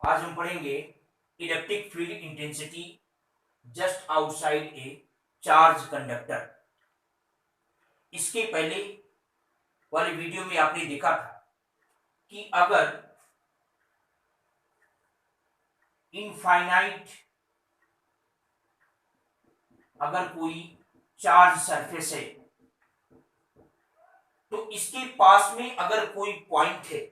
आज हम पढ़ेंगे electric field intensity just outside ए चार्ज कंडक्टर। इसके पहले वाले वीडियो में आपने देखा था कि अगर इनफाइनाइट अगर कोई चार्ज सरफेस है तो इसके पास में अगर कोई पॉइंट है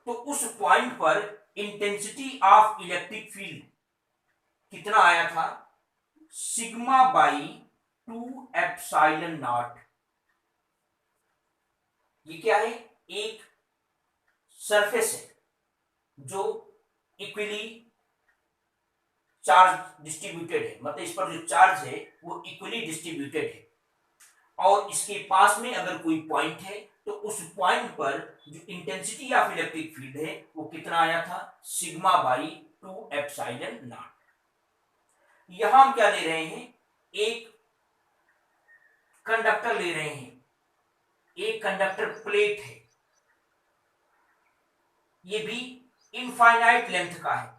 तो उस पॉइंट पर इंटेंसिटी ऑफ इलेक्ट्रिक फील्ड कितना आया था, सिग्मा बाई 2 एप्सिलॉन नॉट। ये क्या है? एक सरफेस है जो इक्वली चार्ज डिस्ट्रीब्यूटेड है, मतलब इस पर जो चार्ज है वो इक्वली डिस्ट्रीब्यूटेड है और इसके पास में अगर कोई पॉइंट है तो उस पॉइंट पर जो इंटेंसिटी ऑफ इलेक्ट्रिक फील्ड है वो कितना आया था, सिग्मा बाई 2 एप्सिलॉन नॉट। यहां हम क्या ले रहे हैं, एक कंडक्टर ले रहे हैं, एक कंडक्टर प्लेट है, ये भी इनफाइनाइट लेंथ का है।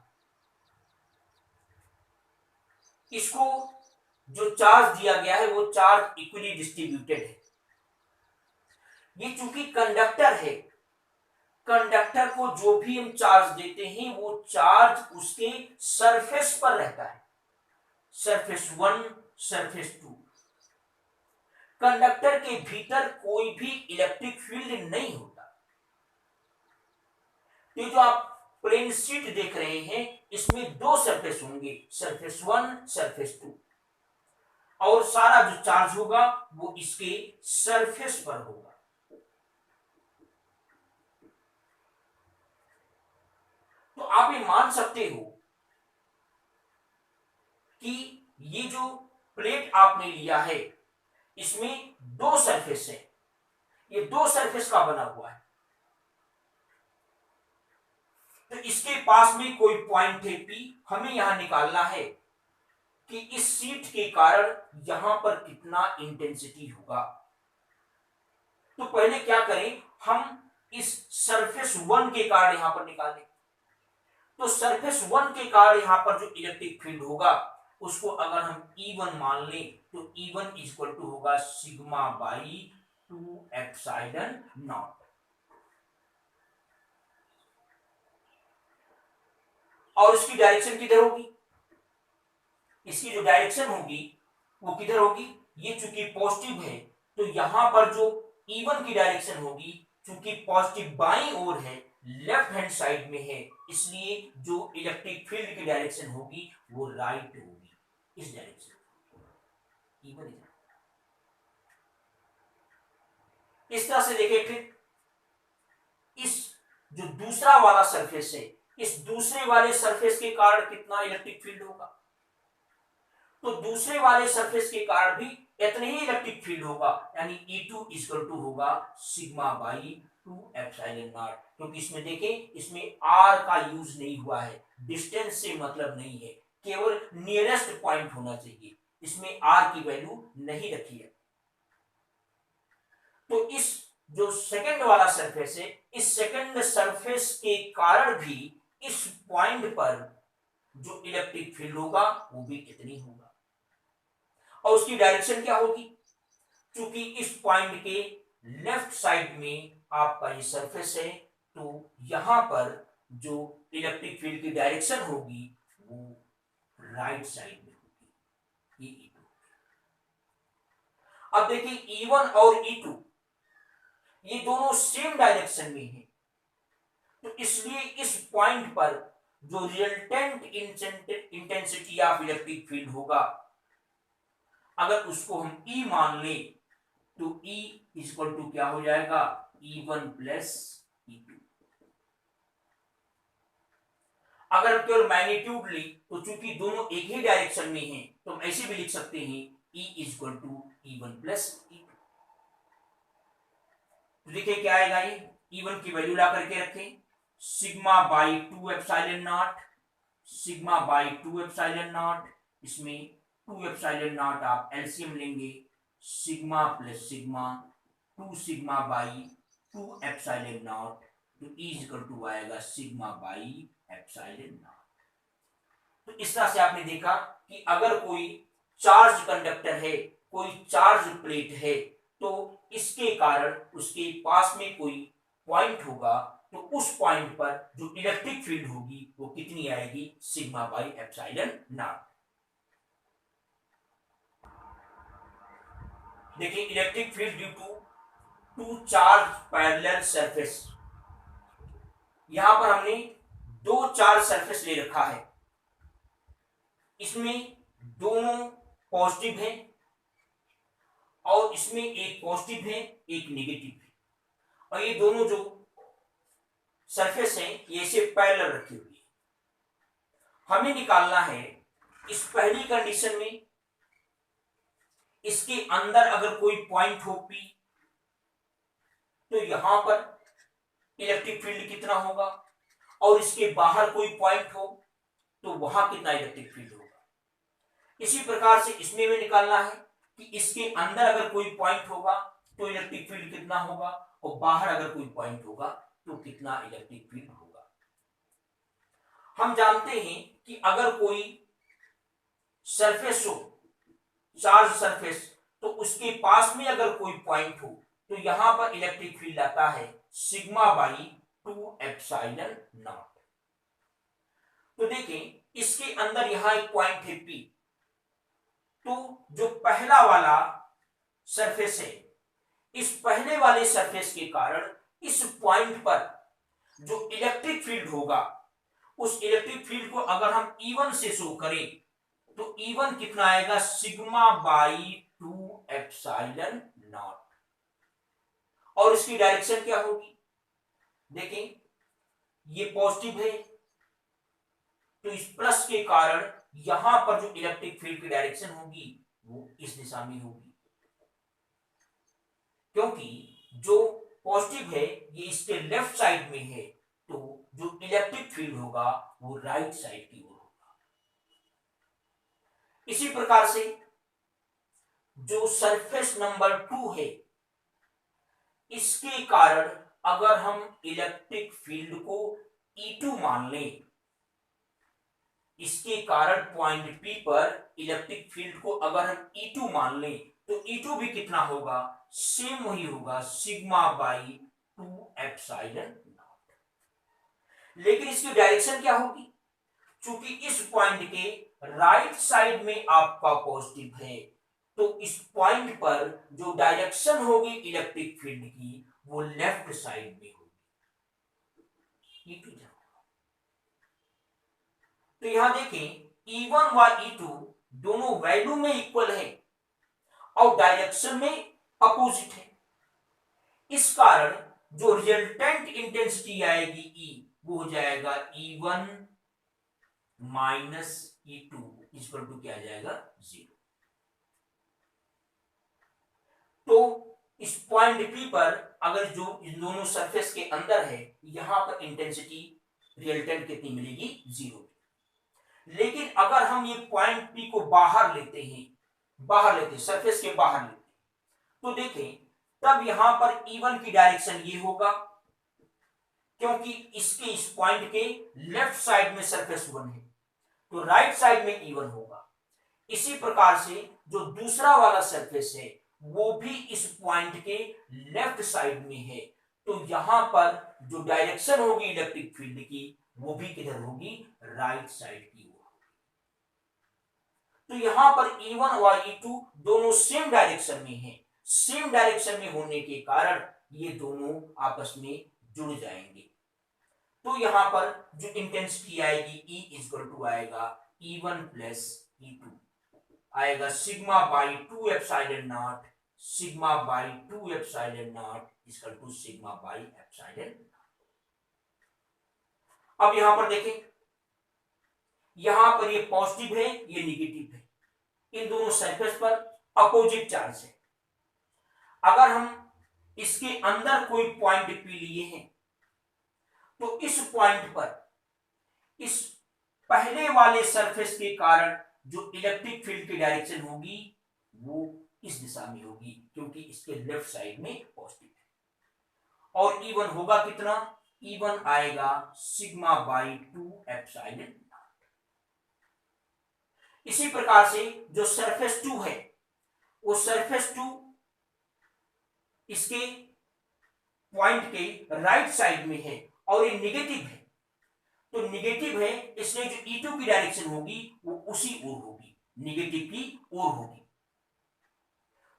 इसको जो चार्ज दिया गया है वो चार्ज इक्वली डिस्ट्रीब्यूटेड है। ये चूंकि कंडक्टर है, कंडक्टर को जो भी हम चार्ज देते हैं वो चार्ज उसके सरफेस पर रहता है, सरफेस 1, सरफेस 2। कंडक्टर के भीतर कोई भी इलेक्ट्रिक फील्ड नहीं होता। ये जो आप प्लेन शीट देख रहे हैं इसमें दो सरफेस होंगे, सरफेस 1, सरफेस 2, और सारा जो चार्ज होगा वो इसके सरफेस पर होगा। तो आप ये मान सकते हो कि ये जो प्लेट आपने लिया है इसमें दो सरफेस है, ये दो सरफेस का बना हुआ है। तो इसके पास में कोई पॉइंट है P, हमें यहां निकालना है कि इस शीट के कारण यहां पर कितना इंटेंसिटी होगा। तो पहले क्या करें, हम इस सरफेस 1 के कारण यहां पर निकालें। तो सरफेस 1 के कारण यहां पर जो इलेक्ट्रिक फील्ड होगा उसको अगर हम E1 मान लें तो E1 इक्वल टू होगा सिग्मा बाई 2 एप्सिलॉन नॉट। और इसकी डायरेक्शन किधर होगी, इसकी जो डायरेक्शन होगी वो किधर होगी, ये चूंकि पॉजिटिव है तो यहां पर जो E1 की डायरेक्शन होगी, चूंकि पॉजिटिव बाईं ओर है, लेफ्ट हैंड साइड में है, इसलिए जो इलेक्ट्रिक फील्ड की डायरेक्शन होगी वो राइट होगी, इस डायरेक्शन। E1 इस तरह से देखिए। फिर इस जो दूसरा वाला सरफेस है, इस दूसरे वाले सरफेस के कारण कितना इलेक्ट्रिक फील्ड होगा, तो दूसरे वाले सरफेस के कारण भी इतने ही इलेक्ट्रिक फील्ड होगा, यानी E2 इक्वल टू होगा सिग्मा बाई 2 एप्सिलॉन नॉट। क्योंकि इसमें देखें, इसमें R का यूज नहीं हुआ है, डिस्टेंस से मतलब नहीं है, केवल नियरेस्ट पॉइंट होना चाहिए, इसमें R की वैल्यू नहीं रखी है। तो इस जो सेकंड वाला सरफेस है, इस सेकंड सरफेस के कारण भी इस पॉइंट पर जो इलेक्ट्रिक फील्ड होगा वो भी कितनी होगा, और उसकी डायरेक्शन क्या होगी, क्योंकि इस पॉइंट के लेफ्ट साइड में आपका ये सरफेस है तो यहां पर जो इलेक्ट्रिक फील्ड की डायरेक्शन होगी वो राइट साइड में होगी, ये E2। अब देखिए E1 और E2 ये दोनों सेम डायरेक्शन में है, तो इसलिए इस पॉइंट पर जो resultant intensity of electric field होगा अगर उसको हम E मान ले तो E इक्वल टू क्या हो जाएगा, E1 प्लस E2। अगर हम केवल मैग्नीट्यूड ली तो चूंकि दोनों एक ही डायरेक्शन में हैं तो हम ऐसे भी लिख सकते हैं E equal to E1 plus E2। तो देखिए क्या आएगा, ये E1 की वैल्यू ला करके रखें, sigma by 2 epsilon naught, sigma by 2 epsilon not, इसमें 2 एप्सिलॉन नॉट आप एलसीएम लेंगे, sigma plus sigma 2 sigma by 2 epsilon not, तो E इक्वल टू आएगा सिग्मा बाई एप्सिलॉन नॉट। तो इस तरह से आपने देखा कि अगर कोई चार्ज कंडक्टर है, कोई चार्ज प्लेट है, तो इसके कारण उसके पास में कोई पॉइंट होगा, तो उस पॉइंट पर जो इलेक्ट्रिक फील्ड होगी वो कितनी आएगी, सिग्मा बाई एप्सिलॉन नॉट। देखिए electric field due to two charge parallel surface, यहां पर हमने दो चार्ज सरफेस ले रखा है, इसमें दोनों पॉजिटिव है और इसमें एक पॉजिटिव है एक नेगेटिव है, और ये दोनों जो सरफेस हैं ये इसे पैरेलल रखी हुई है। हमें निकालना है इस पहली कंडीशन में इसके अंदर अगर कोई पॉइंट हो P, तो यहां पर इलेक्ट्रिक फील्ड कितना होगा, और इसके बाहर कोई पॉइंट हो तो वहां कितना इलेक्ट्रिक फील्ड होगा। इसी प्रकार से इसमें भी निकालना है कि इसके अंदर अगर कोई पॉइंट होगा तो इलेक्ट्रिक फील्ड कितना होगा, और बाहर अगर कोई पॉइंट होगा तो कितना इलेक्ट्रिक फील्ड होगा। हम जानते हैं कि अगर कोई सरफेस हो, चार्ज सरफेस, तो उसके पास में अगर कोई पॉइंट हो तो यहां पर इलेक्ट्रिक फील्ड आता है सिग्मा बाई 2 एप्सिलॉन नॉट। तो देखें इसके अंदर यहां एक पॉइंट है P, तो जो पहला वाला सरफेस है, इस पहले वाले सरफेस के कारण इस पॉइंट पर जो इलेक्ट्रिक फील्ड होगा, उस इलेक्ट्रिक फील्ड को अगर हम E1 से शो करें तो E1 कितना आएगा, सिग्मा बाई 2 एप्सिलॉन नॉट। और इसकी डायरेक्शन क्या होगी, देखें ये पॉजिटिव है तो इस प्लस के कारण यहां पर जो इलेक्ट्रिक फील्ड की डायरेक्शन होगी वो इस दिशा में होगी, क्योंकि जो पॉजिटिव है ये इसके लेफ्ट साइड में है, तो जो इलेक्ट्रिक फील्ड होगा वो राइट साइड की ओर होगा। इसी प्रकार से जो सरफेस नंबर 2 है, इसके कारण अगर हम इलेक्ट्रिक फील्ड को E2 मान लें, इसके कारण पॉइंट P पर इलेक्ट्रिक फील्ड को अगर हम E2 मान लें तो E2 भी कितना होगा, सेम वही होगा, सिग्मा बाई 2 एप्सिलॉन नॉट। लेकिन इसकी डायरेक्शन क्या होगी, चूंकि इस पॉइंट के राइट साइड में आपका पॉजिटिव है, तो इस पॉइंट पर जो डायरेक्शन होगी इलेक्ट्रिक फील्ड की वो लेफ्ट साइड में होगी, E2 जाओ। तो यहां देखें E1 व E2 दोनों वैल्यू में इक्वल है और डायरेक्शन में अपोजिट है, इस कारण जो रिजल्टेंट इंटेंसिटी आएगी E, वो हो जाएगा E1 minus E2 equal to क्या आ जाएगा, 0। तो इस पॉइंट P पर अगर जो इन दोनों सरफेस के अंदर है, यहां पर इंटेंसिटी रिजल्टेंट कितनी मिलेगी, 0। लेकिन अगर हम ये पॉइंट P को बाहर लेते हैं, सरफेस के बाहर लेते हैं, तो देखें तब यहां पर E1 की डायरेक्शन ये होगा, क्योंकि इसके इस पॉइंट के लेफ्ट साइड में सरफेस 1 है, तो राइट साइड में E1 होगा। इसी प्रकार से जो दूसरा वाला सरफेस है वो भी इस पॉइंट के लेफ्ट साइड में है, तो यहां पर जो डायरेक्शन होगी इलेक्ट्रिक फील्ड की वो भी किधर होगी, राइट साइड की ओर। तो यहां पर E1 और E2 दोनों सेम डायरेक्शन में हैं, सेम डायरेक्शन में होने के कारण ये दोनों आपस में जुड़ जाएंगे। तो यहां पर जो इंटेंसिटी आएगी E इक्वल टू आएगा E1 प्लस E2 आएगा sigma by 2 epsilon naught, sigma by 2 epsilon naught equal to sigma by epsilon. अब यहां पर देखें, यहां पर ये पॉजिटिव है ये निगेटिव है, इन दोनों सरफेस पर अपोजिट चार्ज है। अगर हम इसके अंदर कोई पॉइंट P लिए हैं तो इस पॉइंट पर इस पहले वाले सरफेस के कारण जो इलेक्ट्रिक फील्ड की डायरेक्शन होगी वो इस दिशा में होगी, क्योंकि इसके लेफ्ट साइड में पॉजिटिव है। और E1 होगा कितना, E1 आएगा सिग्मा बाई 2 एप्सिलॉन। इसी प्रकार से जो सरफेस 2 है वो सरफेस 2 इसके पॉइंट के राइट साइड में है और ये निगेटिव है, तो निगेटिव है इसलिए जो E2 की डायरेक्शन होगी वो उसी ओर होगी, निगेटिव की ओर होगी।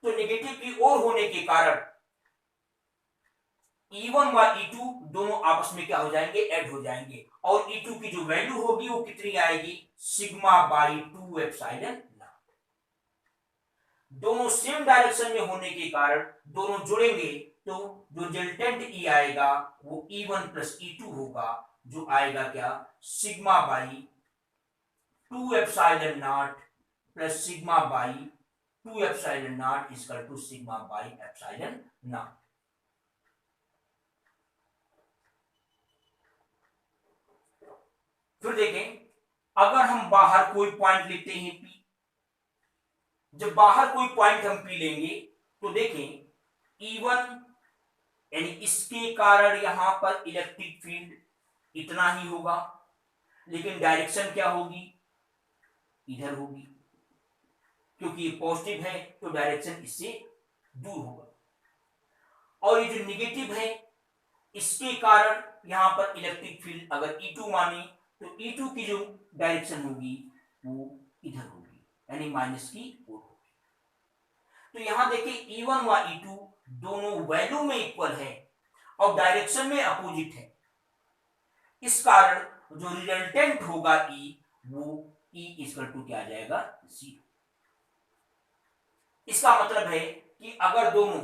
तो निगेटिव की ओर होने के कारण E1 व E2 दोनों आपस में क्या हो जाएंगे, ऐड हो जाएंगे, और E2 की जो वैल्यू होगी वो कितनी आएगी, सिग्मा बाई 2 एप्सिलॉन। दोनों सेम डायरेक्शन में होने के कारण दोनों जुड़ेंगे, तो जो रिजल्टेंट E आएगा वो E1 प्लस E2 होगा, जो आएगा क्या, sigma by 2 epsilon naught plus sigma by 2 epsilon naught equal to sigma by epsilon naught. फिर देखें, अगर हम बाहर कोई पॉइंट लेते हैं P, जब बाहर कोई पॉइंट हम P लेंगे तो देखें E1 यानी इसके कारण यहां पर इलेक्ट्रिक फील्ड इतना ही होगा, लेकिन डायरेक्शन क्या होगी, इधर होगी, क्योंकि ये पॉजिटिव है तो डायरेक्शन इससे दूर होगा। और ये जो निगेटिव है इसके कारण यहां पर इलेक्ट्रिक फील्ड अगर E2 माने तो E2 की जो डायरेक्शन होगी वो इधर होगी, यानी माइनस की ओर होगी। तो यहां देखिए E1 व E2 दोनों वैल्यू में इक्वल है और डायरेक्शन में अपोजिट है, इस कारण जो रिजल्टेंट होगा E वो E इक्वल टू क्या आ जाएगा, 0। इसका मतलब है कि अगर दोनों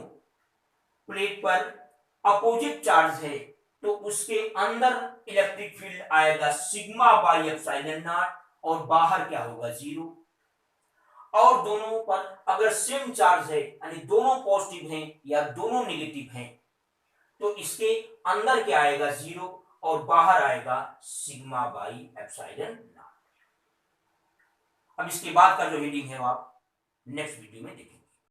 प्लेट पर अपोजिट चार्ज है तो उसके अंदर इलेक्ट्रिक फील्ड आएगा सिग्मा बाई एप्सिलॉन नॉट और बाहर क्या होगा, 0। और दोनों पर अगर सेम चार्ज है यानी दोनों पॉजिटिव हैं या दोनों नेगेटिव हैं तो इसके अंदर क्या आएगा, 0 और बाहर आएगा सिग्मा बाई एप्सिलॉन नॉट। अब इसके बाद का जो हेडिंग है वो आप नेक्स्ट वीडियो में देखेंगे।